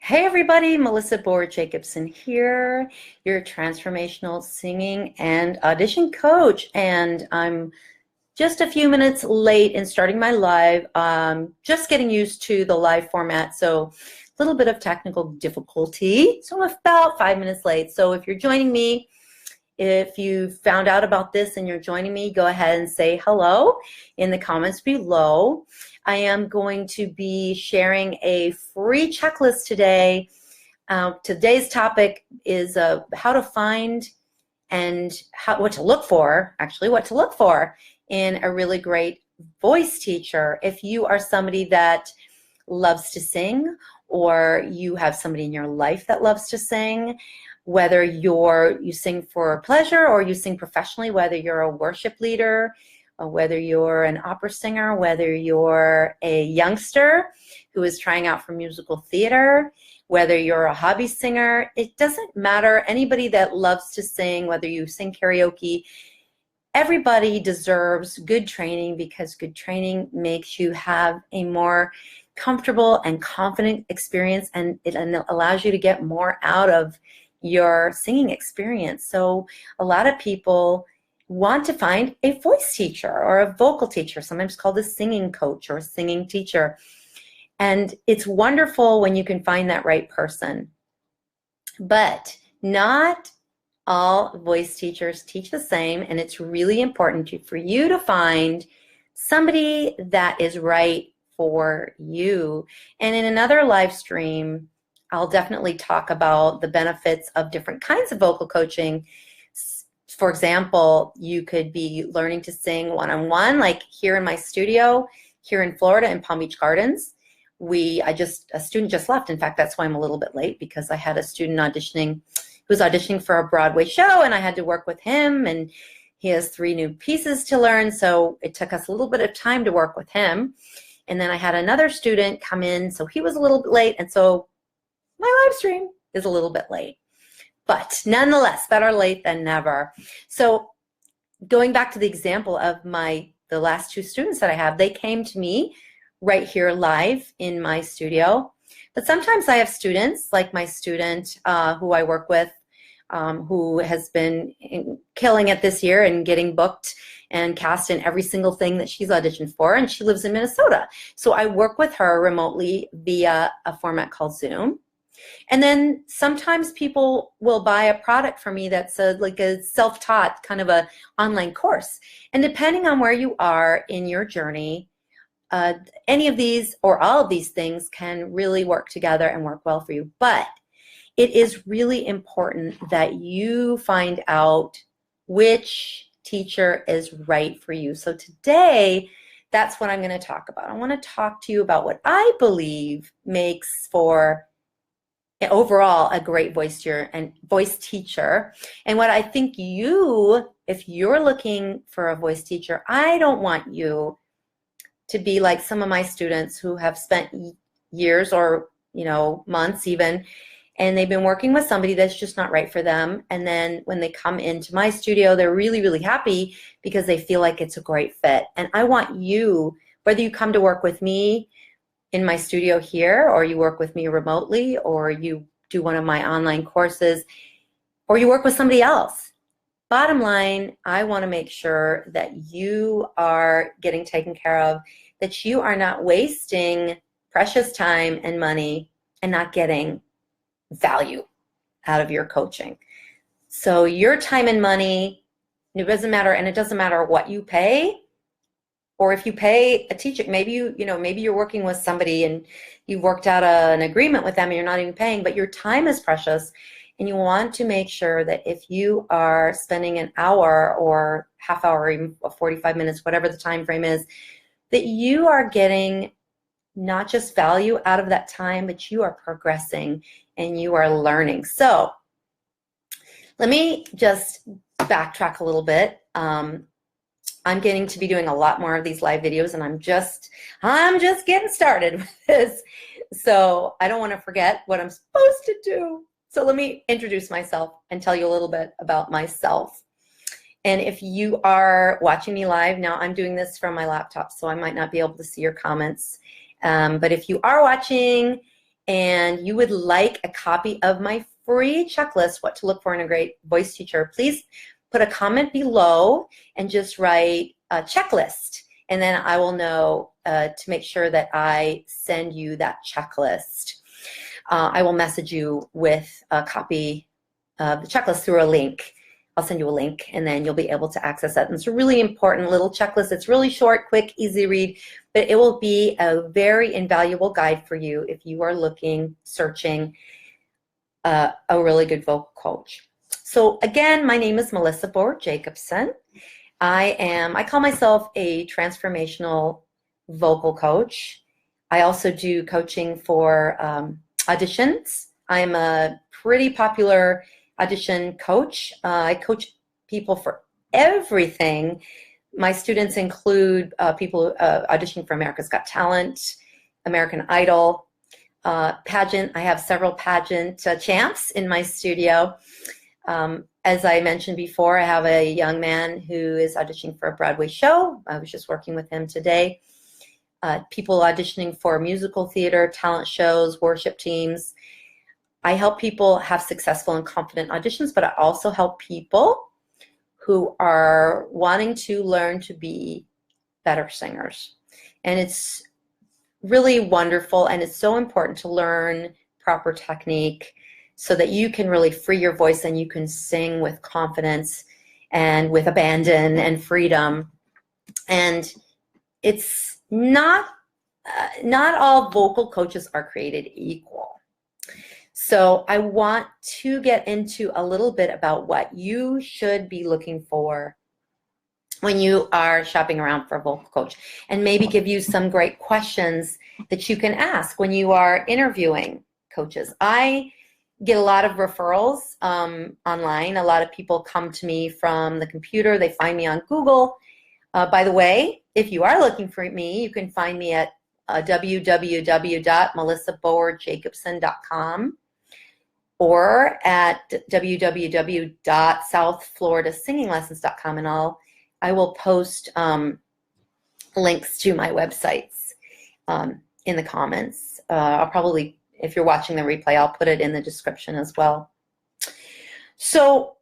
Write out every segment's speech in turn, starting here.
Hey everybody, Melissa Boer-Jacobson here, your transformational singing and audition coach. And I'm just a few minutes late in starting my live, just getting used to the live format. So a little bit of technical difficulty. So I'm about 5 minutes late. So if you're joining me, if you found out about this and you're joining me, go ahead and say hello in the comments below. I am going to be sharing a free checklist today. Today's topic is how to find and what to look for, what to look for in a really great voice teacher. If you are somebody that loves to sing, or you have somebody in your life that loves to sing, whether you sing for pleasure or you sing professionally, whether you're a worship leader, or whether you're an opera singer, whether you're a youngster who is trying out for musical theater, whether you're a hobby singer, it doesn't matter. Anybody that loves to sing, whether you sing karaoke, everybody deserves good training, because good training makes you have a more comfortable and confident experience, and it allows you to get more out of your singing experience. So a lot of people want to find a voice teacher or a vocal teacher, sometimes called a singing coach or a singing teacher. And it's wonderful when you can find that right person. But not all voice teachers teach the same, and it's really important for you to find somebody that is right for you. And in another live stream, I'll definitely talk about the benefits of different kinds of vocal coaching. For example, you could be learning to sing one-on-one, like here in my studio, here in Florida in Palm Beach Gardens. A student just left. In fact, that's why I'm a little bit late, because I had a student who was auditioning for a Broadway show, and I had to work with him, and he has 3 new pieces to learn, so it took us a little bit of time to work with him. And then I had another student come in, so he was a little bit late, and so my live stream is a little bit late. But nonetheless, better late than never. So going back to the example of the last 2 students that I have, they came to me right here live in my studio. But sometimes I have students, like my student who I work with, who has been killing it this year and getting booked and cast in every single thing that she's auditioned for, and she lives in Minnesota. So I work with her remotely via a format called Zoom. And then sometimes people will buy a product from me that's like a self-taught kind of a online course. And depending on where you are in your journey, any of these or all of these things can really work together and work well for you. But it is really important that you find out which teacher is right for you. So today, that's what I'm going to talk about. I want to talk to you about what I believe makes for overall a great voice teacher, and what I think if you're looking for a voice teacher, I don't want you to be like some of my students who have spent years or months even, and they've been working with somebody that's just not right for them. And then when they come into my studio, they're really, really happy because they feel like it's a great fit. And I want you, whether you come to work with me in my studio here, or you work with me remotely, or you do one of my online courses, or you work with somebody else. Bottom line, I want to make sure that you are getting taken care of, that you are not wasting precious time and money and not getting value out of your coaching. So your time and money, it doesn't matter, and it doesn't matter what you pay. Or if you pay a teacher, maybe you're working with somebody and you've worked out an agreement with them and you're not even paying, but your time is precious, and you want to make sure that if you are spending an hour or half hour or even 45 minutes, whatever the time frame is, that you are getting not just value out of that time, but you are progressing and you are learning. So let me just backtrack a little bit. I'm getting to be doing a lot more of these live videos, and I'm just getting started with this. So I don't want to forget what I'm supposed to do. So let me introduce myself and tell you a little bit about myself. And if you are watching me live, now I'm doing this from my laptop, so I might not be able to see your comments. But if you are watching and you would like a copy of my free checklist, What to Look For in a Great Voice Teacher, please put a comment below and just write a checklist. And then I will know to make sure that I send you that checklist. I will message you with a copy of the checklist through a link. I'll send you a link, and then you'll be able to access that. And it's a really important little checklist. It's really short, quick, easy read, but it will be a very invaluable guide for you if you are looking, searching a really good vocal coach. So again, my name is Melissa Boer-Jacobson. I call myself a transformational vocal coach. I also do coaching for auditions. I'm a pretty popular audition coach. I coach people for everything. My students include people auditioning for America's Got Talent, American Idol, pageant. I have several pageant champs in my studio. As I mentioned before, I have a young man who is auditioning for a Broadway show. I was just working with him today. People auditioning for musical theater, talent shows, worship teams. I help people have successful and confident auditions, but I also help people who are wanting to learn to be better singers. And it's really wonderful, and it's so important to learn proper technique so that you can really free your voice and you can sing with confidence and with abandon and freedom. And it's not all vocal coaches are created equal. So I want to get into a little bit about what you should be looking for when you are shopping around for a vocal coach, and maybe give you some great questions that you can ask when you are interviewing coaches. I get a lot of referrals online. A lot of people come to me from the computer. They find me on Google. By the way, if you are looking for me, you can find me at www.melissaboerjacobson.com or at www.southfloridasinging.lessons.com, and I will post links to my websites in the comments. I'll probably, if you're watching the replay, I'll put it in the description as well. So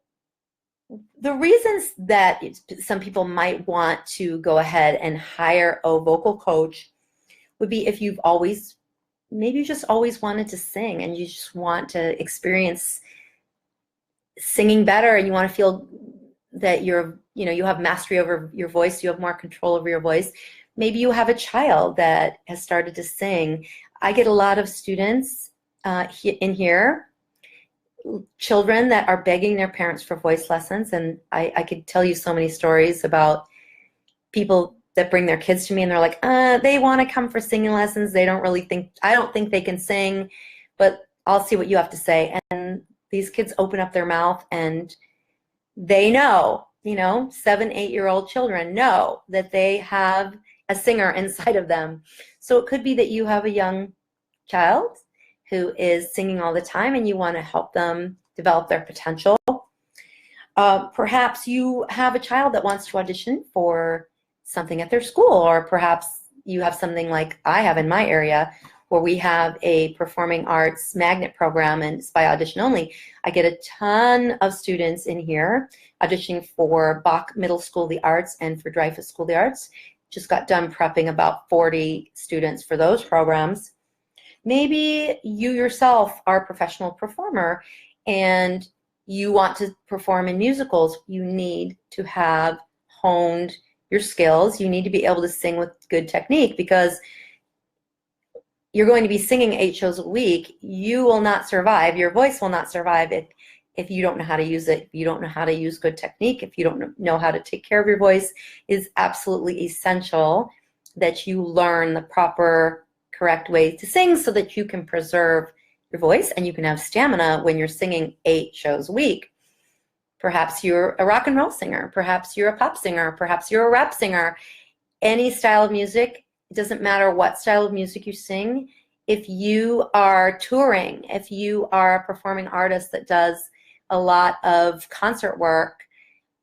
the reasons that some people might want to go ahead and hire a vocal coach would be if you've always, maybe you just always wanted to sing and you just want to experience singing better, and you want to feel that you have mastery over your voice, you have more control over your voice. Maybe you have a child that has started to sing. I get a lot of students in here, children that are begging their parents for voice lessons, and I could tell you so many stories about people that bring their kids to me and they're like, they want to come for singing lessons. They don't really think, I don't think they can sing, but I'll see what you have to say. And these kids open up their mouth and they know, 7-8-year-old children know that they have a singer inside of them. So it could be that you have a young child who is singing all the time and you want to help them develop their potential. Perhaps you have a child that wants to audition for something at their school, or perhaps you have something like I have in my area where we have a performing arts magnet program, and it's by audition only. I get a ton of students in here auditioning for Bach Middle School of the Arts and for Dreyfus School of the Arts. Just got done prepping about 40 students for those programs. Maybe you yourself are a professional performer and you want to perform in musicals. You need to have honed your skills. You need to be able to sing with good technique, because you're going to be singing 8 shows a week. You will not survive. Your voice will not survive if you don't know how to use it. If you don't know how to use good technique, if you don't know how to take care of your voice, is absolutely essential that you learn the proper, correct way to sing so that you can preserve your voice and you can have stamina when you're singing 8 shows a week. Perhaps you're a rock and roll singer. Perhaps you're a pop singer. Perhaps you're a rap singer. Any style of music, it doesn't matter what style of music you sing. If you are touring, if you are a performing artist that does a lot of concert work,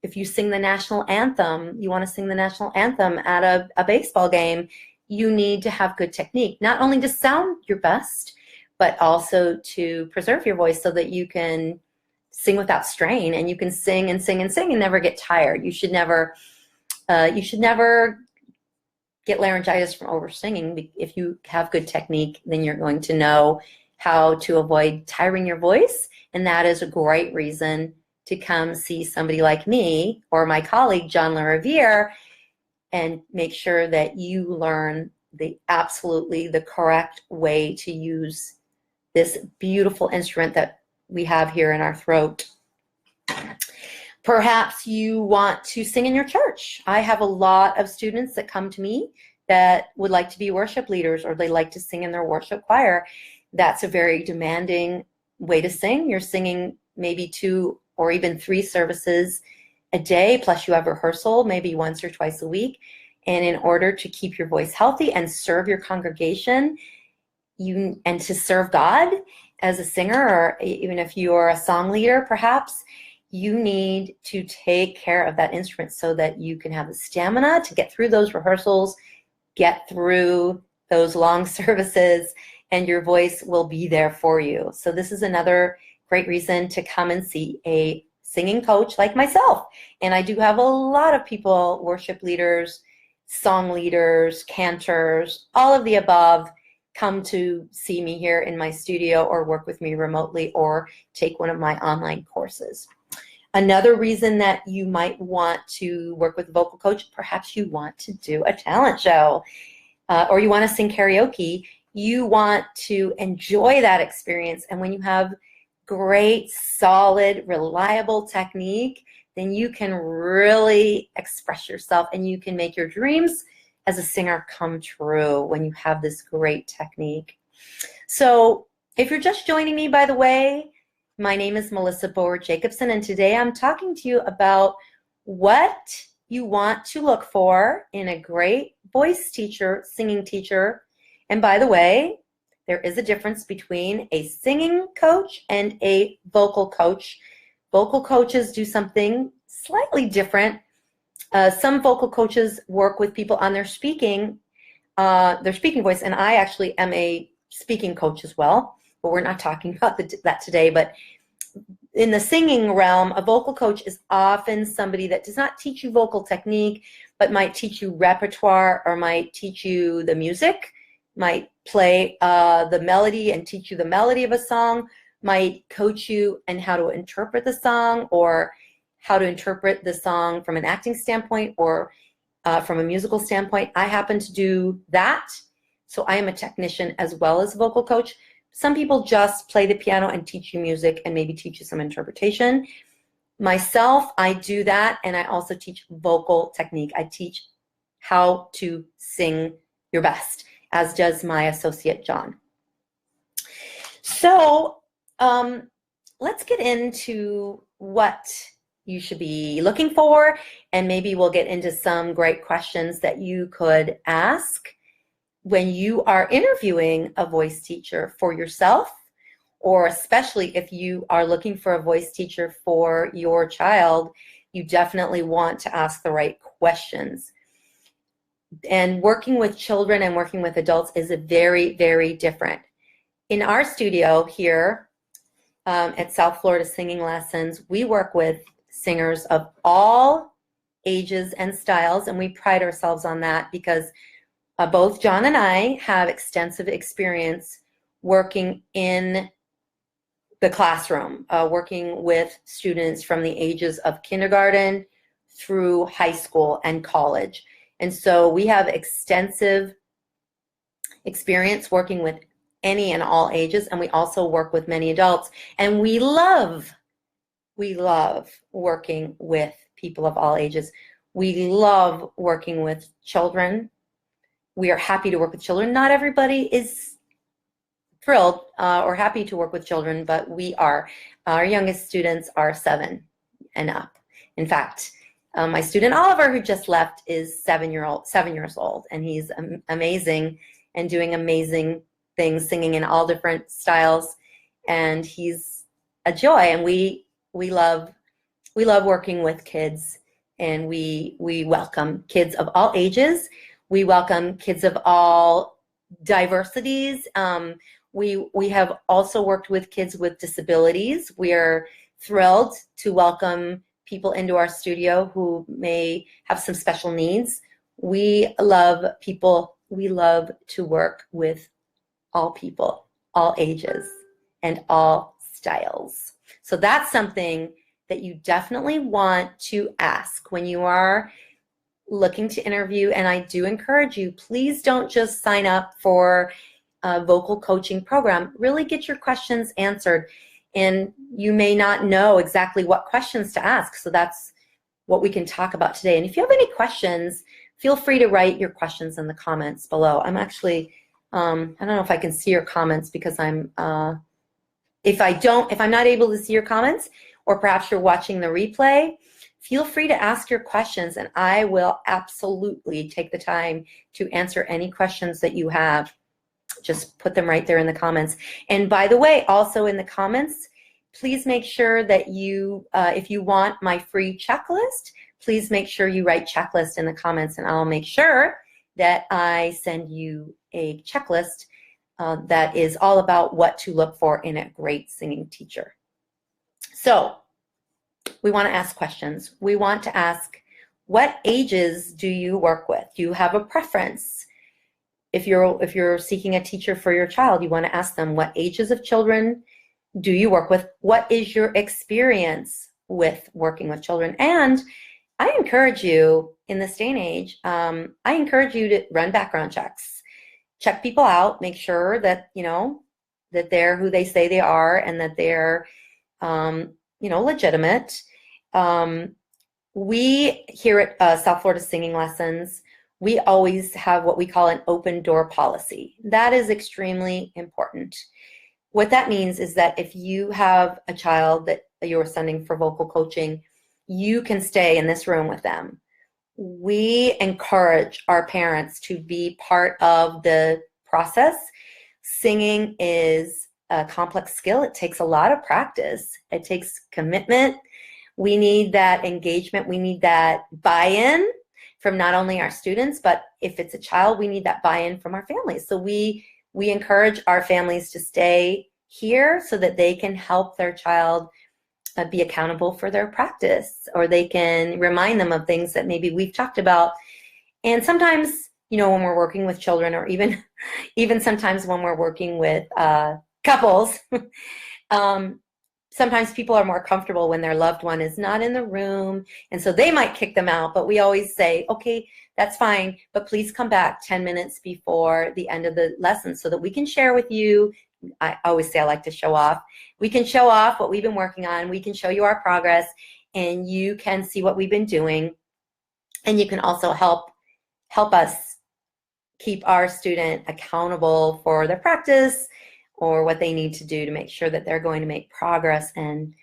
if you sing the national anthem, you want to sing the national anthem at a baseball game, you need to have good technique, not only to sound your best, but also to preserve your voice so that you can sing without strain, and you can sing and sing and sing and never get tired. You should never get laryngitis from over singing. If you have good technique, then you're going to know how to avoid tiring your voice, and that is a great reason to come see somebody like me or my colleague John LaRiviere and make sure that you learn absolutely the correct way to use this beautiful instrument that we have here in our throat. Perhaps you want to sing in your church. I have a lot of students that come to me that would like to be worship leaders, or they like to sing in their worship choir. That's a very demanding way to sing. You're singing maybe 2 or even 3 services a day, plus you have rehearsal maybe once or twice a week. And in order to keep your voice healthy and serve your congregation, and to serve God as a singer, or even if you are a song leader, perhaps, you need to take care of that instrument so that you can have the stamina to get through those rehearsals, get through those long services, and your voice will be there for you. So this is another great reason to come and see a singing coach like myself. And I do have a lot of people, worship leaders, song leaders, cantors, all of the above, come to see me here in my studio or work with me remotely or take one of my online courses. Another reason that you might want to work with a vocal coach, perhaps you want to do a talent show, or you want to sing karaoke. You want to enjoy that experience. And when you have great, solid, reliable technique, then you can really express yourself and you can make your dreams as a singer come true when you have this great technique. So if you're just joining me, by the way, my name is Melissa Boer-Jacobson, and today I'm talking to you about what you want to look for in a great voice teacher, singing teacher. And by the way, there is a difference between a singing coach and a vocal coach. Vocal coaches do something slightly different. Some vocal coaches work with people on their speaking voice, and I actually am a speaking coach as well, but we're not talking about that today. But in the singing realm, a vocal coach is often somebody that does not teach you vocal technique, but might teach you repertoire, or might teach you the music, might play the melody and teach you the melody of a song, might coach you in how to interpret the song, or how to interpret the song from an acting standpoint or from a musical standpoint. I happen to do that. So I am a technician as well as a vocal coach. Some people just play the piano and teach you music and maybe teach you some interpretation. Myself, I do that, and I also teach vocal technique. I teach how to sing your best, as does my associate, John. So let's get into what you should be looking for, and maybe we'll get into some great questions that you could ask when you are interviewing a voice teacher for yourself, or especially if you are looking for a voice teacher for your child. You definitely want to ask the right questions. And working with children and working with adults is a very, very different. In our studio here at South Florida Singing Lessons, we work with singers of all ages and styles, and we pride ourselves on that because both John and I have extensive experience working in the classroom, working with students from the ages of kindergarten through high school and college. And so we have extensive experience working with any and all ages, and we also work with many adults. And we love working with people of all ages. We love working with children. We are happy to work with children. Not everybody is thrilled or happy to work with children, but we are. Our youngest students are 7 and up. In fact, my student Oliver, who just left, is 7 years old, and he's amazing and doing amazing things, singing in all different styles, and he's a joy. And we love working with kids, and we welcome kids of all ages. We welcome kids of all diversities. We have also worked with kids with disabilities. We are thrilled to welcome people into our studio who may have some special needs. We love people. We love to work with all people, all ages, and all styles. So that's something that you definitely want to ask when you are looking to interview. And I do encourage you, please don't just sign up for a vocal coaching program. Really get your questions answered. And you may not know exactly what questions to ask. So that's what we can talk about today. And if you have any questions, feel free to write your questions in the comments below. I'm actually, I don't know if I can see your comments because I'm, if I'm not able to see your comments, or perhaps you're watching the replay, feel free to ask your questions and I will absolutely take the time to answer any questions that you have. Just put them right there in the comments. And by the way, also in the comments, please make sure that you, if you want my free checklist, please make sure you write checklist in the comments and I'll make sure that I send you a checklist that is all about what to look for in a great singing teacher. So we want to ask questions. We want to ask, what ages do you work with? Do you have a preference? If you're seeking a teacher for your child, you want to ask them, what ages of children do you work with? What is your experience with working with children? And I encourage you in this day and age, I encourage you to run background checks. Check people out, make sure that, that they're who they say they are and that they're, legitimate. We here at South Florida Singing Lessons, we always have what we call an open door policy. That is extremely important. What that means is that if you have a child that you're sending for vocal coaching, you can stay in this room with them. We encourage our parents to be part of the process. Singing is a complex skill. It takes a lot of practice. It takes commitment. We need that engagement. We need that buy-in from not only our students, but if it's a child, we need that buy-in from our families. So we encourage our families to stay here so that they can help their child be accountable for their practice, or they can remind them of things that maybe we've talked about. And sometimes, when we're working with children, or even sometimes when we're working with couples, sometimes people are more comfortable when their loved one is not in the room, and so they might kick them out. But we always say, okay, that's fine, but please come back 10 minutes before the end of the lesson so that we can share with you. I always say I like to show off. We can show off what we've been working on. We can show you our progress, and you can see what we've been doing. And you can also help us keep our student accountable for their practice or what they need to do to make sure that they're going to make progress. And,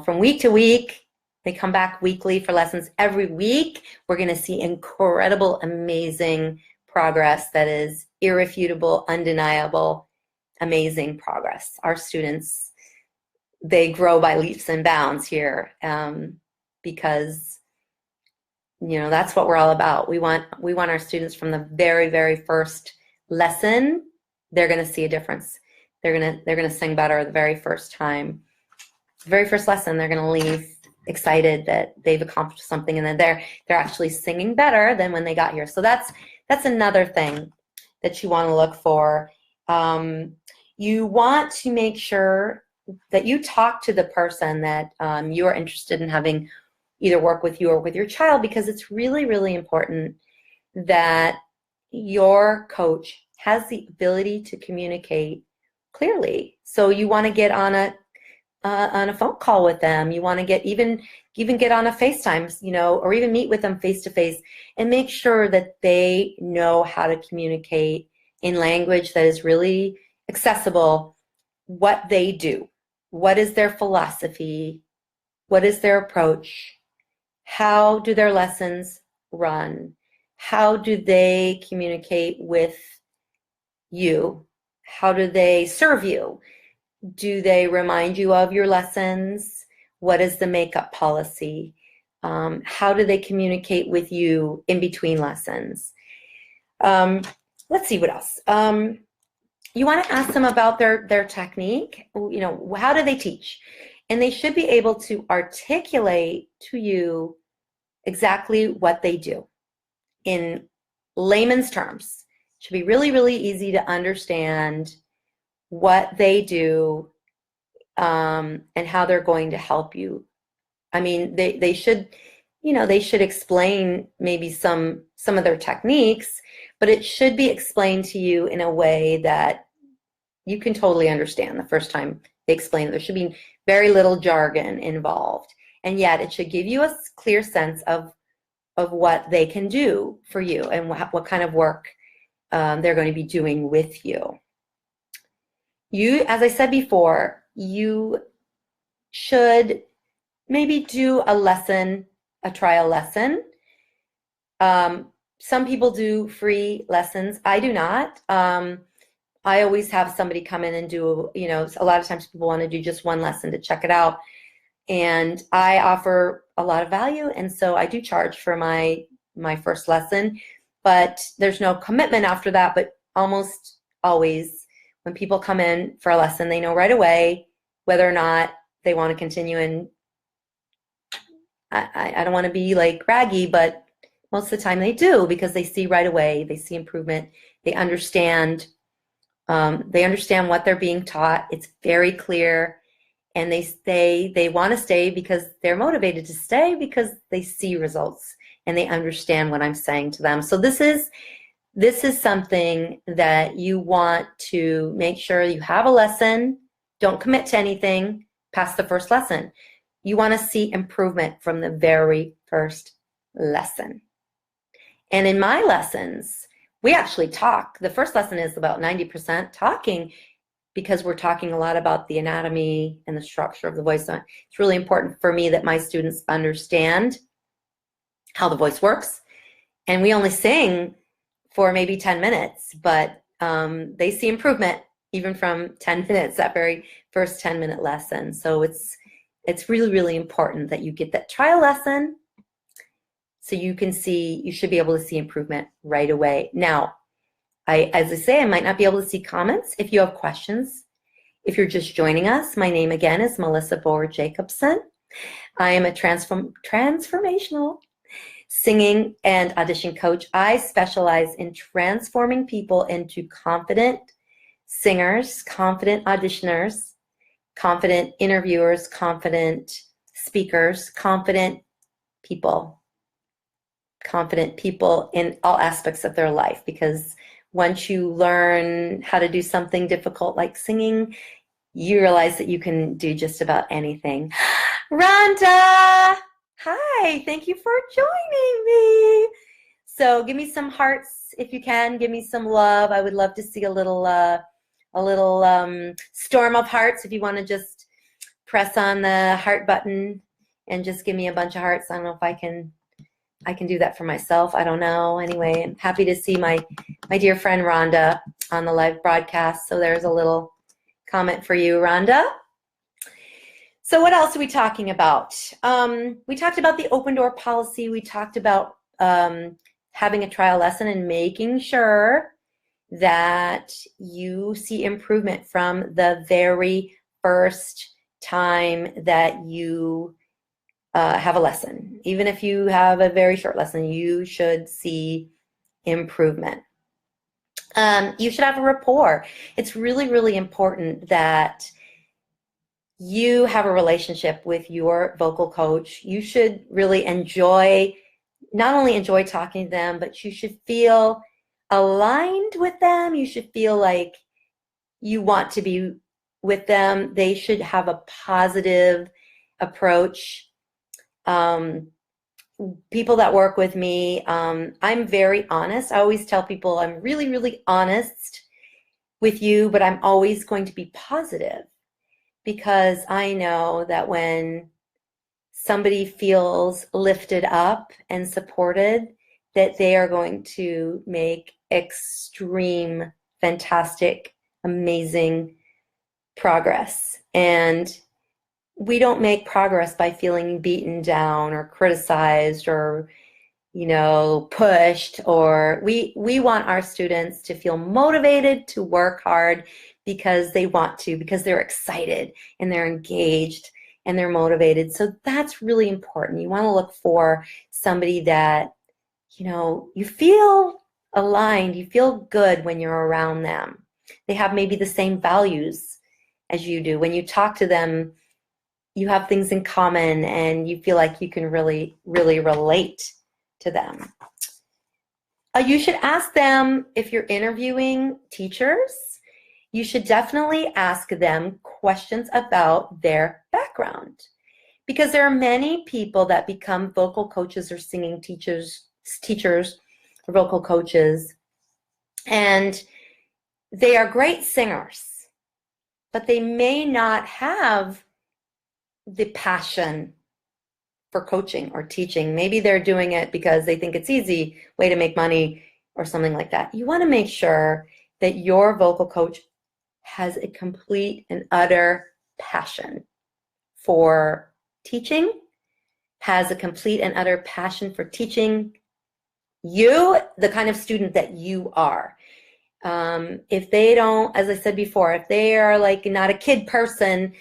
from week to week, they come back weekly for lessons. Every week, we're going to see incredible, amazing progress that is irrefutable, undeniable, amazing progress. Our students, they grow by leaps and bounds here because, that's what we're all about. We want our students from the very, very first lesson, they're going to see a difference. They're going to sing better the very first time. The very first lesson, they're going to leave excited that they've accomplished something, and then they're actually singing better than when they got here. So that's another thing that you want to look for. You want to make sure that you talk to the person that you are interested in having either work with you or with your child, because it's really, really important that your coach has the ability to communicate clearly. So you want to get on a phone call with them. You want to get even get on a FaceTime, or even meet with them face to face, and make sure that they know how to communicate in language that is really accessible, what they do, what is their philosophy, what is their approach, how do their lessons run, how do they communicate with you, how do they serve you, do they remind you of your lessons, what is the makeup policy, how do they communicate with you in between lessons. Let's see what else. you want to ask them about their technique. You know, how do they teach? And they should be able to articulate to you exactly what they do in layman's terms. It should be really, really easy to understand what they do, and how they're going to help you. I mean, they should, you know, they should explain maybe some of their techniques, but it should be explained to you in a way that you can totally understand the first time they explain it. There should be very little jargon involved, and yet it should give you a clear sense of what they can do for you and what kind of work they're going to be doing with you. You, as I said before, you should maybe do a lesson, a trial lesson. Some people do free lessons. I do not. I always have somebody come in and do, you know, a lot of times people want to do just one lesson to check it out. And I offer a lot of value, and so I do charge for my first lesson, but there's no commitment after that. But almost always when people come in for a lesson, they know right away whether or not they want to continue. And I don't want to be like braggy, but most of the time they do, because they see right away, they see improvement, they understand what they're being taught. It's very clear. And they want to stay because they're motivated to stay because they see results and they understand what I'm saying to them. So this is something that you want to make sure you have a lesson. Don't commit to anything past the first lesson. You want to see improvement from the very first lesson. And in my lessons, we actually talk. The first lesson is about 90% talking, because we're talking a lot about the anatomy and the structure of the voice. So it's really important for me that my students understand how the voice works. And we only sing for maybe 10 minutes, but they see improvement even from 10 minutes, that very first 10-minute lesson. So it's really, really important that you get that trial lesson so you should be able to see improvement right away. Now, as I say, I might not be able to see comments. If you have questions, if you're just joining us, my name again is Melissa Boer-Jacobson. I am a transformational singing and audition coach. I specialize in transforming people into confident singers, confident auditioners, confident interviewers, confident speakers, confident people in all aspects of their life. Because once you learn how to do something difficult like singing, you realize that you can do just about anything. Rhonda, hi, thank you for joining me. So give me some hearts if you can. Give me some love. I would love to see a little storm of hearts. If you want to just press on the heart button and just give me a bunch of hearts. I don't know if I can do that for myself. I don't know. Anyway, I'm happy to see my dear friend Rhonda on the live broadcast. So there's a little comment for you, Rhonda. So what else are we talking about? We talked about the open door policy. We talked about having a trial lesson and making sure that you see improvement from the very first time that you have a lesson. Even if you have a very short lesson, you should see improvement. You should have a rapport. It's really, really important that you have a relationship with your vocal coach. You should really not only enjoy talking to them, but you should feel aligned with them. You should feel like you want to be with them. They should have a positive approach. People that work with me, I'm very honest. I always tell people I'm really, really honest with you, but I'm always going to be positive, because I know that when somebody feels lifted up and supported, that they are going to make extreme, fantastic, amazing progress. And we don't make progress by feeling beaten down or criticized or pushed, or we want our students to feel motivated to work hard because they want to, because they're excited and they're engaged and they're motivated. So that's really important. You want to look for somebody that, you feel aligned, you feel good when you're around them. They have maybe the same values as you do. When you talk to them, you have things in common and you feel like you can really, really relate to them. You should ask them, if you're interviewing teachers, you should definitely ask them questions about their background, because there are many people that become vocal coaches or singing teachers or vocal coaches, and they are great singers, but they may not have the passion for coaching or teaching. Maybe they're doing it because they think it's easy way to make money or something like that. You want to make sure that your vocal coach has a complete and utter passion for teaching, has a complete and utter passion for teaching you, the kind of student that you are. If they don't, as I said before, if they are like not a kid person,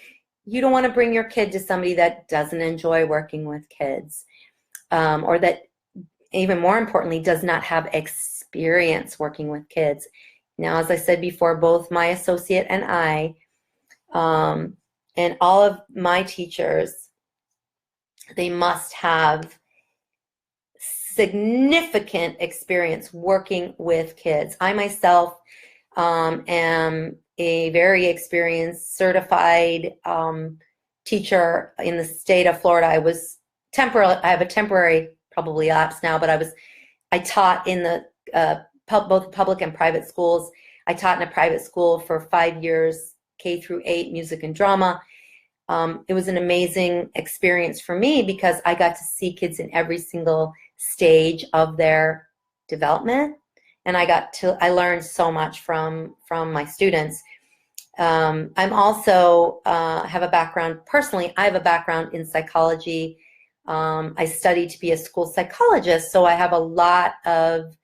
you don't want to bring your kid to somebody that doesn't enjoy working with kids, or that, even more importantly, does not have experience working with kids. Now, as I said before, both my associate and I, and all of my teachers, they must have significant experience working with kids. I myself am a very experienced, certified teacher in the state of Florida. I have a temporary, probably lapse now, but I taught in the both public and private schools. I taught in a private school for 5 years, K through 8, music and drama. It was an amazing experience for me because I got to see kids in every single stage of their development, and I learned so much from my students. I'm also have a background, personally, I have a background in psychology. I studied to be a school psychologist, so I have a lot of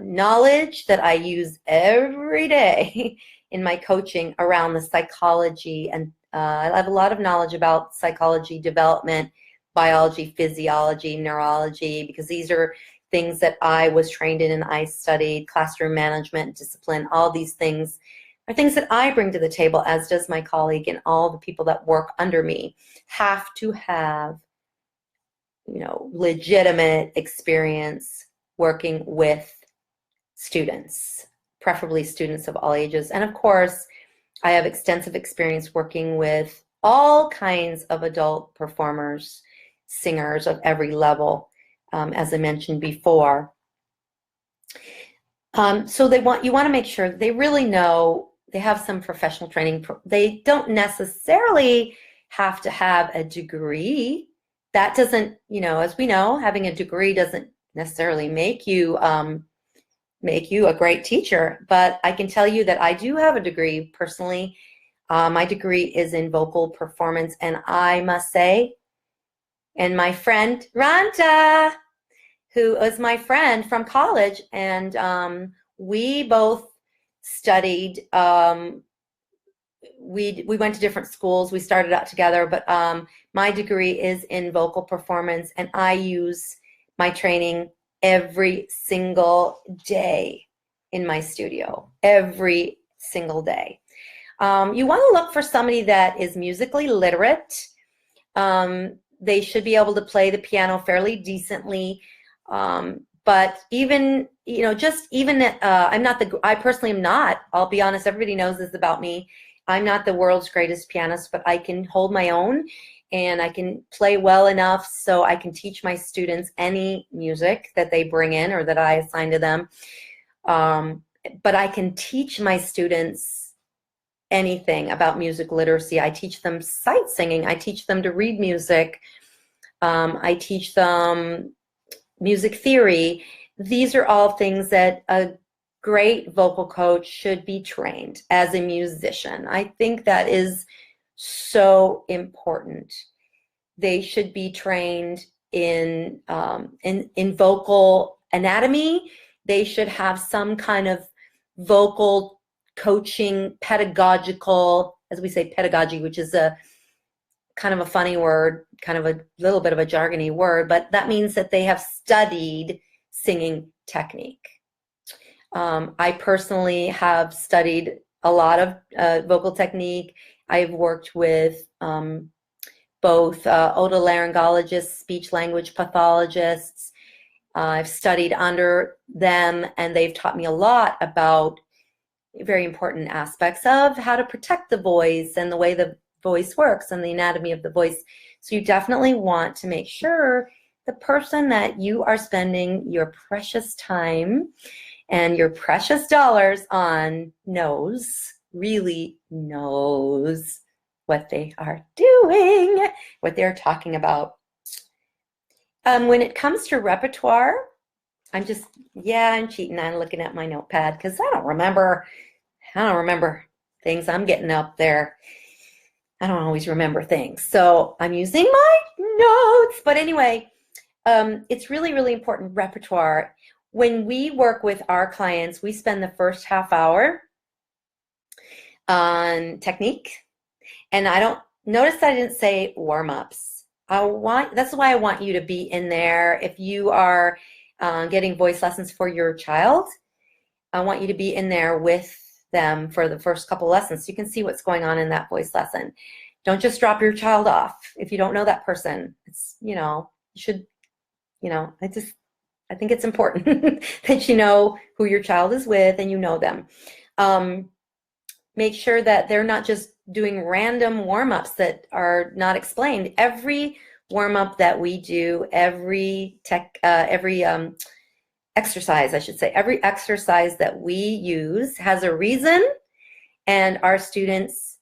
knowledge that I use every day in my coaching around the psychology, and I have a lot of knowledge about psychology, development, biology, physiology, neurology, because these are things that I was trained in and I studied. Classroom management, discipline, all these things are things that I bring to the table, as does my colleague, and all the people that work under me have to have, legitimate experience working with students, preferably students of all ages. And of course, I have extensive experience working with all kinds of adult performers, singers of every level, as I mentioned before. So you want to make sure they really know, they have some professional training. They don't necessarily have to have a degree. That doesn't, as we know, having a degree doesn't necessarily make you a great teacher. But I can tell you that I do have a degree personally. My degree is in vocal performance, and I must say, and my friend Rhonda, who is my friend from college, and we both studied. We went to different schools. We started out together, but my degree is in vocal performance, and I use my training every single day in my studio, every single day. You want to look for somebody that is musically literate. They should be able to play the piano fairly decently. But even, I personally am not, I'll be honest, everybody knows this about me. I'm not the world's greatest pianist, but I can hold my own, and I can play well enough so I can teach my students any music that they bring in or that I assign to them. But I can teach my students anything about music literacy. I teach them sight singing. I teach them to read music. I teach them music theory. These are all things that a great vocal coach should be trained as a musician. I think that is so important. They should be trained in vocal anatomy. They should have some kind of vocal coaching, pedagogical, as we say, pedagogy, which is a kind of a funny word, kind of a little bit of a jargony word, but that means that they have studied singing technique. I personally have studied a lot of vocal technique. I've worked with both otolaryngologists, speech language pathologists. I've studied under them, and they've taught me a lot about very important aspects of how to protect the voice and the way the voice works and the anatomy of the voice. So you definitely want to make sure the person that you are spending your precious time and your precious dollars on really knows what they are doing, what they're talking about. When it comes to repertoire, I'm cheating. I'm looking at my notepad because I don't remember things. I'm getting up there. I don't always remember things. So I'm using my notes. But anyway, it's really, really important, repertoire. When we work with our clients, we spend the first half hour on technique. And I don't notice that I didn't say warm-ups. That's why I want you to be in there. If you are getting voice lessons for your child, I want you to be in there with them for the first couple lessons so you can see what's going on in that voice lesson. Don't just drop your child off if you don't know that person. It's, you should, I think it's important that you know who your child is with and you know them. Make sure that they're not just doing random warm-ups that are not explained. Every warm-up that we do, every exercise, I should say, every exercise that we use has a reason, and our students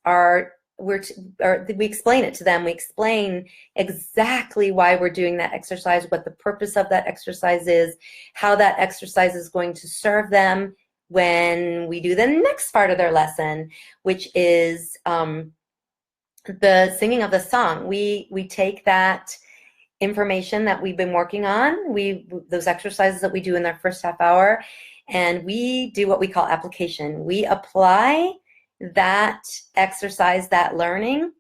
we explain it to them. We explain exactly why we're doing that exercise, what the purpose of that exercise is, how that exercise is going to serve them when we do the next part of their lesson, which is the singing of the song. We take that information that we've been working on, those exercises that we do in their first half hour, and we do what we call application. We apply that exercise, that learning,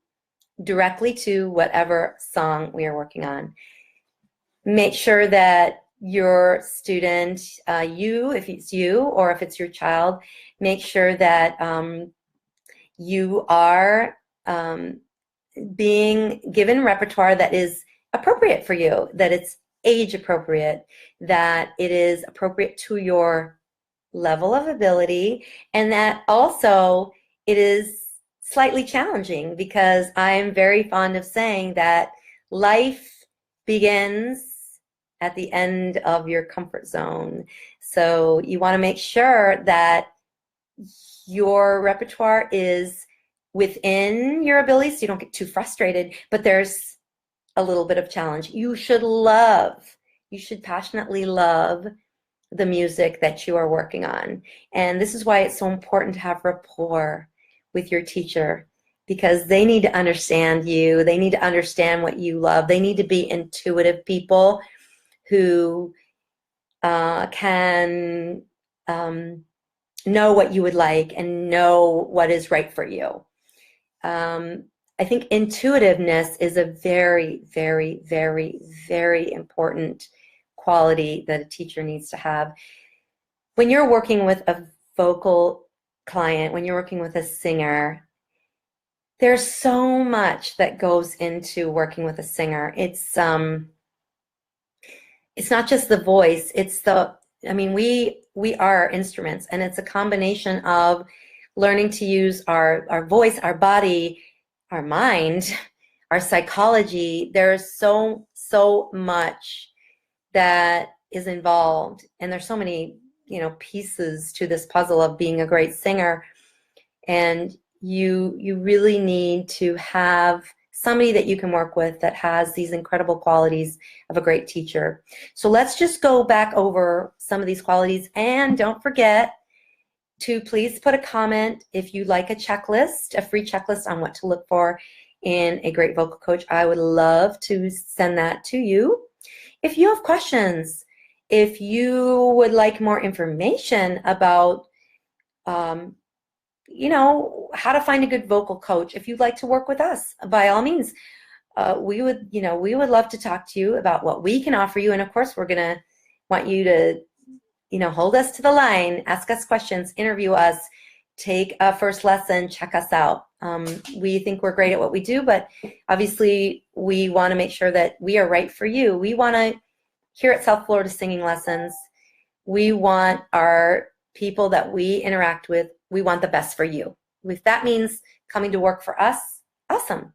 directly to whatever song we are working on. Make sure that your student, if it's you or if it's your child, make sure that you are being given repertoire that is appropriate for you, that it's age appropriate, that it is appropriate to your level of ability, and that also it is slightly challenging, because I'm very fond of saying that life begins at the end of your comfort zone. So you want to make sure that your repertoire is within your ability so you don't get too frustrated, but there's a little bit of challenge. You should passionately love the music that you are working on. And this is why it's so important to have rapport with your teacher, because they need to understand you. They need to understand what you love. They need to be intuitive people who can know what you would like and know what is right for you. I think intuitiveness is a very, very, very, very important quality that a teacher needs to have. When you're working with a vocal client, when you're working with a singer, there's so much that goes into working with a singer. It's not just the voice, we are instruments, and it's a combination of learning to use our voice, our body, our mind, our psychology. There's so much that is involved, and there's so many pieces to this puzzle of being a great singer, and you really need to have somebody that you can work with that has these incredible qualities of a great teacher. So let's just go back over some of these qualities, and don't forget to please put a comment if you like a checklist, a free checklist on what to look for in a great vocal coach. I would love to send that to you. If you have questions, if you would like more information about, you know, how to find a good vocal coach, if you'd like to work with us, by all means, we would love to talk to you about what we can offer you. And of course, we're going to want you to, you know, hold us to the line, ask us questions, interview us, take a first lesson, check us out. We think we're great at what we do, but obviously we want to make sure that we are right for you. We want to, here at South Florida Singing Lessons, we want our people that we interact with, we want the best for you. If that means coming to work for us, awesome.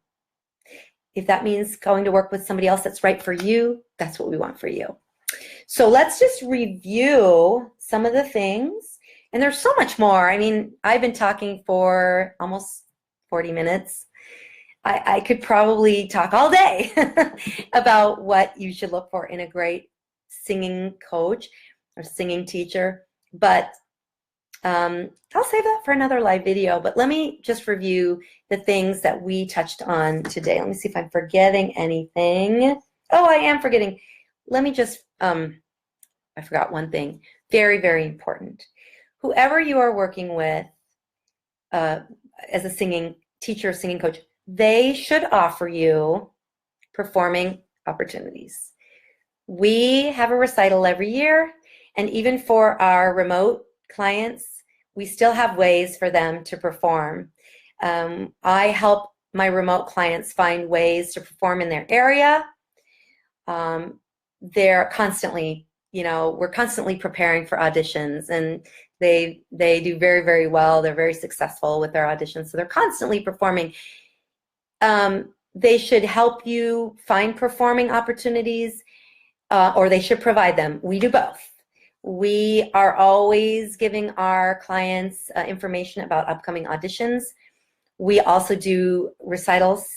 If that means going to work with somebody else that's right for you, that's what we want for you. So let's just review some of the things. And there's so much more. I mean, I've been talking for almost 40 minutes. I could probably talk all day about what you should look for in a great singing coach or singing teacher. But I'll save that for another live video. But let me just review the things that we touched on today. Let me see if I'm forgetting anything. Oh, I am forgetting. Let me just, I forgot one thing. Very, very important. Whoever you are working with as a singing teacher, singing coach, they should offer you performing opportunities. We have a recital every year, and even for our remote clients, we still have ways for them to perform. I help my remote clients find ways to perform in their area. They're constantly, you know, we're constantly preparing for auditions, and they do very, very well. They're very successful with their auditions, so they're constantly performing. They should help you find performing opportunities, or they should provide them. We do both. We are always giving our clients information about upcoming auditions. We also do recitals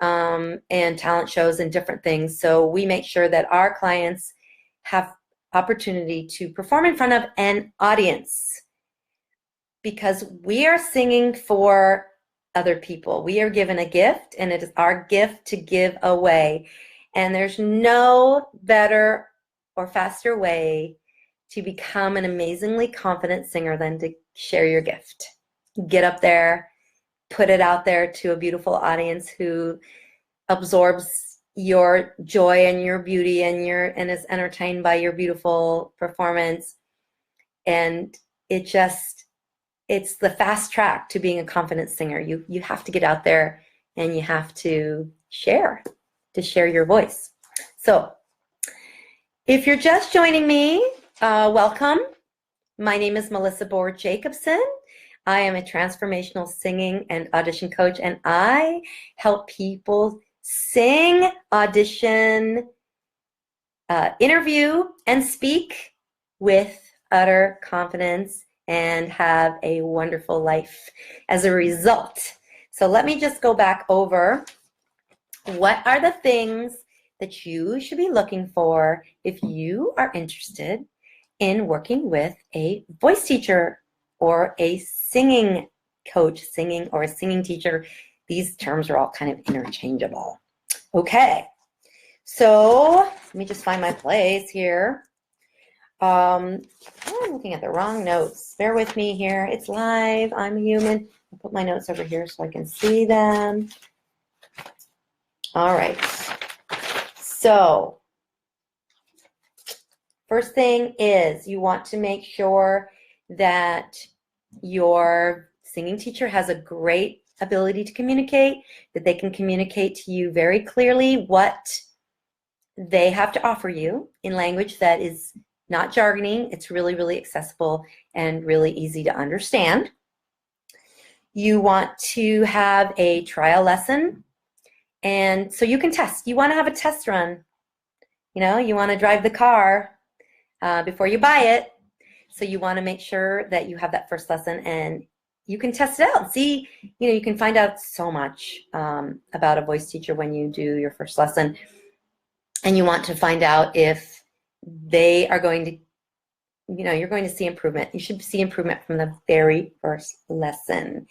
and talent shows and different things. So we make sure that our clients have opportunity to perform in front of an audience, because we are singing for other people. We are given a gift, and it is our gift to give away. And there's no better or faster way to become an amazingly confident singer than to share your gift. Get up there, put it out there to a beautiful audience who absorbs your joy and your beauty and is entertained by your beautiful performance. And it's the fast track to being a confident singer. You have to get out there and you have to share your voice. So if you're just joining me, welcome. My name is Melissa Bohr-Jacobson. I am a transformational singing and audition coach, and I help people sing, audition, interview, and speak with utter confidence and have a wonderful life as a result. So let me just go back over what are the things that you should be looking for if you are interested in working with a voice teacher or a singing coach, singing or a singing teacher. These terms are all kind of interchangeable. Okay, so let me just find my place here. I'm looking at the wrong notes. Bear with me here. It's live. I'm human. I'll put my notes over here so I can see them. All right. So first thing is you want to make sure that your singing teacher has a great ability to communicate, that they can communicate to you very clearly what they have to offer you in language that is not jargony. It's really, really accessible and really easy to understand. You want to have a trial lesson, and so you can test. You want to have a test run. You know, you want to drive the car before you buy it. So you want to make sure that you have that first lesson and you can test it out and see, you know, you can find out so much about a voice teacher when you do your first lesson. And you want to find out if they are going to, you know, you're going to see improvement. You should see improvement from the very first lesson.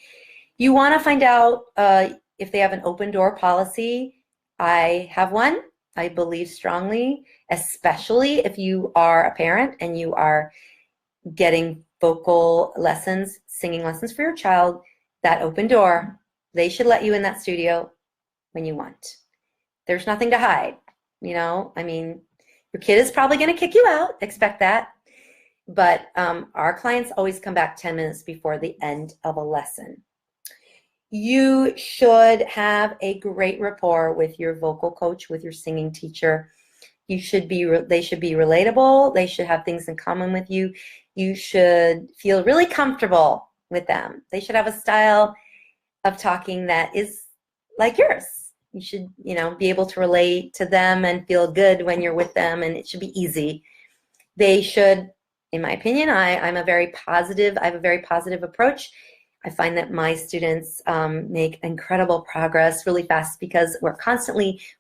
You want to find out if they have an open door policy. I have one. I believe strongly, especially if you are a parent and you are getting vocal lessons, singing lessons for your child, that open door, they should let you in that studio when you want. There's nothing to hide, you know? I mean, your kid is probably going to kick you out, expect that. But our clients always come back 10 minutes before the end of a lesson. You should have a great rapport with your vocal coach, with your singing teacher. They should be relatable. They should have things in common with you. You should feel really comfortable with them. They should have a style of talking that is like yours. You should, you know, be able to relate to them and feel good when you're with them, and it should be easy. They should, in my opinion, I have a very positive approach. I find that my students make incredible progress really fast because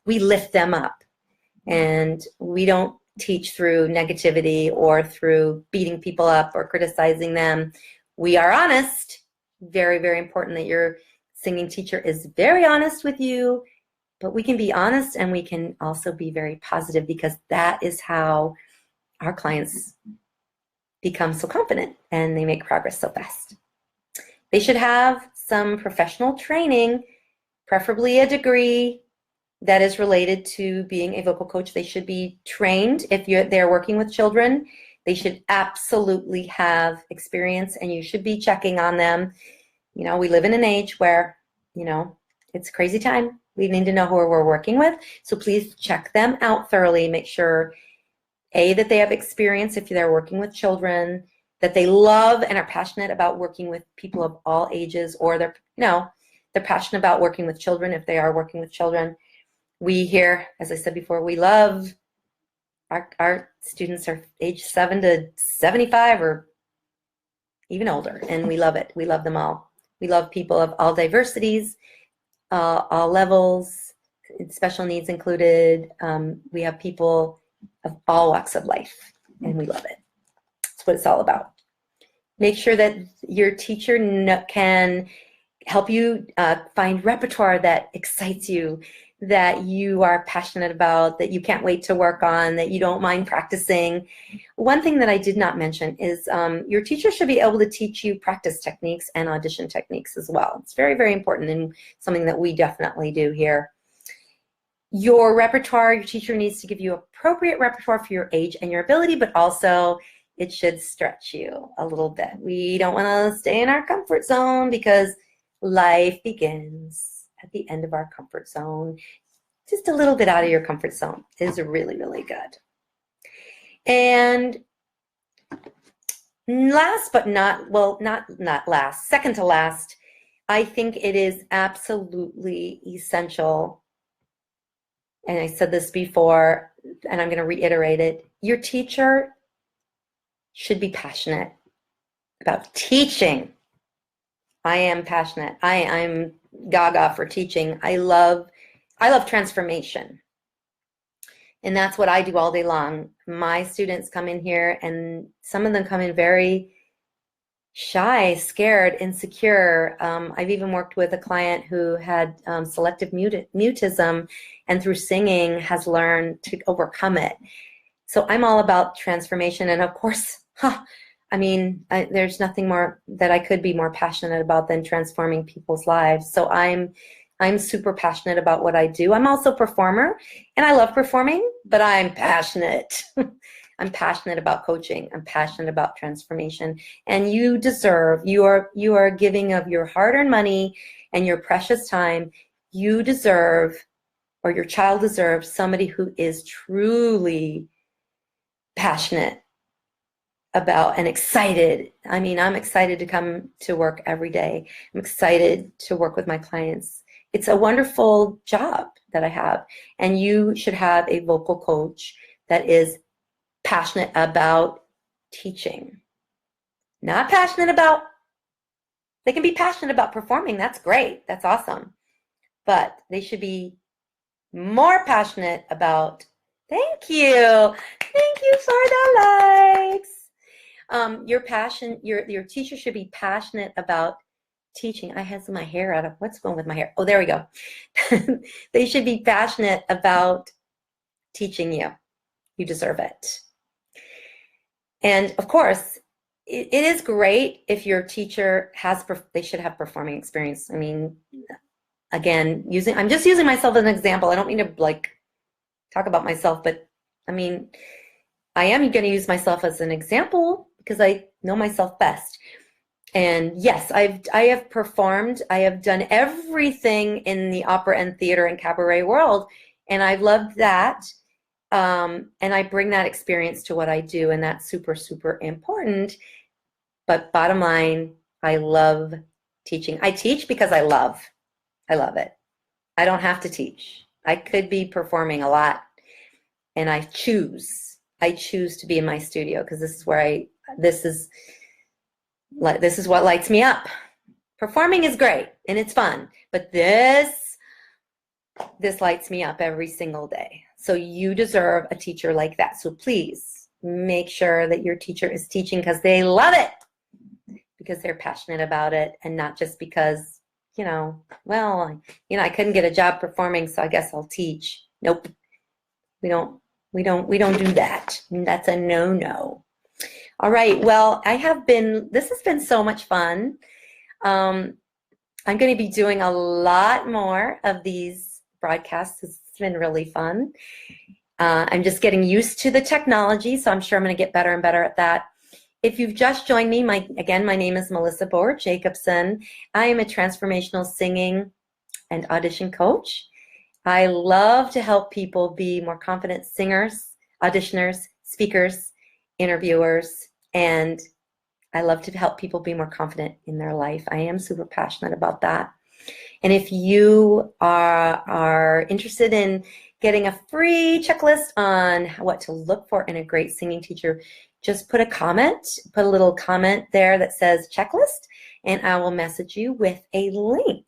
we lift them up, and we don't teach through negativity or through beating people up or criticizing them. We are honest. Very, very important that your singing teacher is very honest with you, but we can be honest and we can also be very positive, because that is how our clients become so confident and they make progress so fast. They should have some professional training, preferably a degree that is related to being a vocal coach. They should be trained if they're working with children. They should absolutely have experience, and you should be checking on them. You know, we live in an age where, you know, it's a crazy time. We need to know who we're working with. So please check them out thoroughly. Make sure, A, that they have experience if they're working with children, that they love and are passionate about working with people of all ages, or they're passionate about working with children if they are working with children. We here, as I said before, we love our students are age 7 to 75 or even older, and we love it. We love them all. We love people of all diversities, all levels, special needs included. We have people of all walks of life, and we love it. That's what it's all about. Make sure that your teacher can help you find repertoire that excites you, that you are passionate about, that you can't wait to work on, that you don't mind practicing. One thing that I did not mention is your teacher should be able to teach you practice techniques and audition techniques as well. It's very, very important, and something that we definitely do here. Your repertoire, your teacher needs to give you appropriate repertoire for your age and your ability, but also it should stretch you a little bit. We don't want to stay in our comfort zone, because life begins at the end of our comfort zone. Just a little bit out of your comfort zone is really, really good. And last but not last, second to last, I think it is absolutely essential, and I said this before, and I'm going to reiterate it, your teacher should be passionate about teaching. I am passionate. I'm gaga for teaching. I love transformation. And that's what I do all day long. My students come in here, and some of them come in very shy, scared, insecure. I've even worked with a client who had selective mutism, and through singing has learned to overcome it. So I'm all about transformation. And of course, there's nothing more that I could be more passionate about than transforming people's lives. So I'm super passionate about what I do. I'm also a performer, and I love performing, but I'm passionate. I'm passionate about coaching. I'm passionate about transformation. And you are giving of your hard-earned money and your precious time. You deserve, or your child deserves, somebody who is truly passionate about and excited. I mean, I'm excited to come to work every day. I'm excited to work with my clients. It's a wonderful job that I have. And you should have a vocal coach that is passionate about teaching. Not passionate about, they can be passionate about performing. That's great. That's awesome. But they should be more passionate about, thank you. Thank you for the likes. Your teacher should be passionate about teaching. I had my hair out of, what's going with my hair? Oh, there we go. They should be passionate about teaching you. You deserve it. And of course, it is great if your teacher has, they should have performing experience. I mean, again, I'm just using myself as an example. I don't mean to like talk about myself, but I mean, I am going to use myself as an example because I know myself best. And yes, I have performed. I have done everything in the opera and theater and cabaret world, and I've loved that. And I bring that experience to what I do, and that's super, super important. But bottom line, I love teaching. I teach because I love it. I don't have to teach. I could be performing a lot, and I choose to be in my studio because this is where this is what lights me up. Performing is great and it's fun, but this lights me up every single day. So you deserve a teacher like that. So please make sure that your teacher is teaching because they love it, because they're passionate about it, and not just because, well, I couldn't get a job performing, so I guess I'll teach. Nope. We don't do that. That's a no-no. All right. Well, this has been so much fun. I'm going to be doing a lot more of these broadcasts. It's been really fun. I'm just getting used to the technology, so I'm sure I'm going to get better and better at that. If you've just joined me, my name is Melissa Boer-Jacobson. I am a transformational singing and audition coach. I love to help people be more confident singers, auditioners, speakers, interviewers, and I love to help people be more confident in their life. I am super passionate about that. And if you are interested in getting a free checklist on what to look for in a great singing teacher, just put a little comment there that says checklist, and I will message you with a link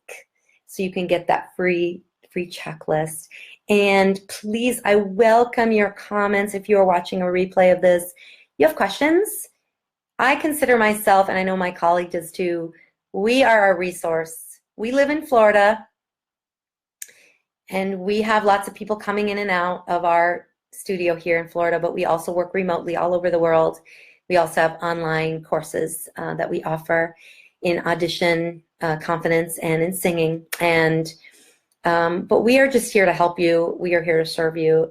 so you can get that free checklist. And please, I welcome your comments. If you're watching a replay of this, you have questions, I consider myself, and I know my colleague does too, we are a resource. We live in Florida, and we have lots of people coming in and out of our studio here in Florida, but we also work remotely all over the world. We also have online courses that we offer in audition confidence and in singing. And but we are just here to help you. We are here to serve you.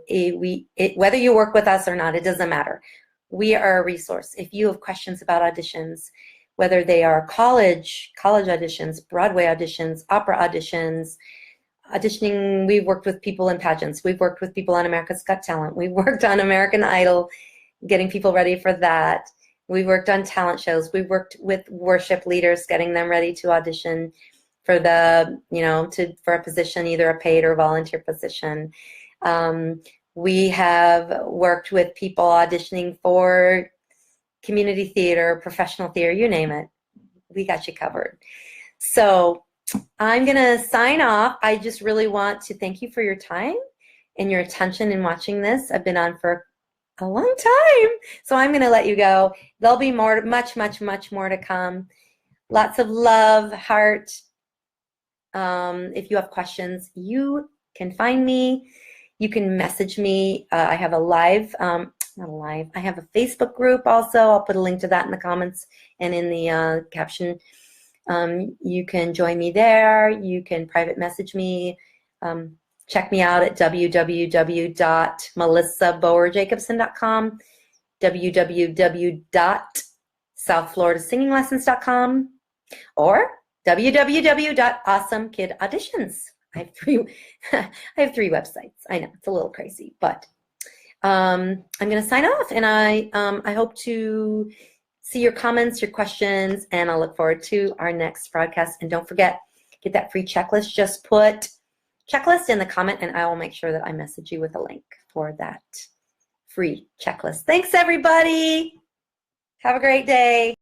Whether you work with us or not, it doesn't matter. We are a resource. If you have questions about auditions, whether they are college auditions, Broadway auditions, opera auditions, auditioning, we've worked with people in pageants. We've worked with people on America's Got Talent. We've worked on American Idol, getting people ready for that. We've worked on talent shows. We've worked with worship leaders, getting them ready to audition for for a position, either a paid or volunteer position. We have worked with people auditioning for community theater, professional theater, you name it. We got you covered. So I'm going to sign off. I just really want to thank you for your time and your attention in watching this. I've been on for a long time, so I'm going to let you go. There'll be much more to come. Lots of love, heart. If you have questions, you can find me. You can message me. I have a live, I have a Facebook group also. I'll put a link to that in the comments and in the caption. You can join me there. You can private message me. Check me out at www.melissaboerjacobson.com, www.southfloridasinging.com, or www.awesomekidauditions. I have three websites. I know it's a little crazy, but I'm going to sign off, and I hope to see your comments, your questions, and I'll look forward to our next broadcast. And don't forget, get that free checklist. Just put checklist in the comment, and I will make sure that I message you with a link for that free checklist. Thanks, everybody. Have a great day.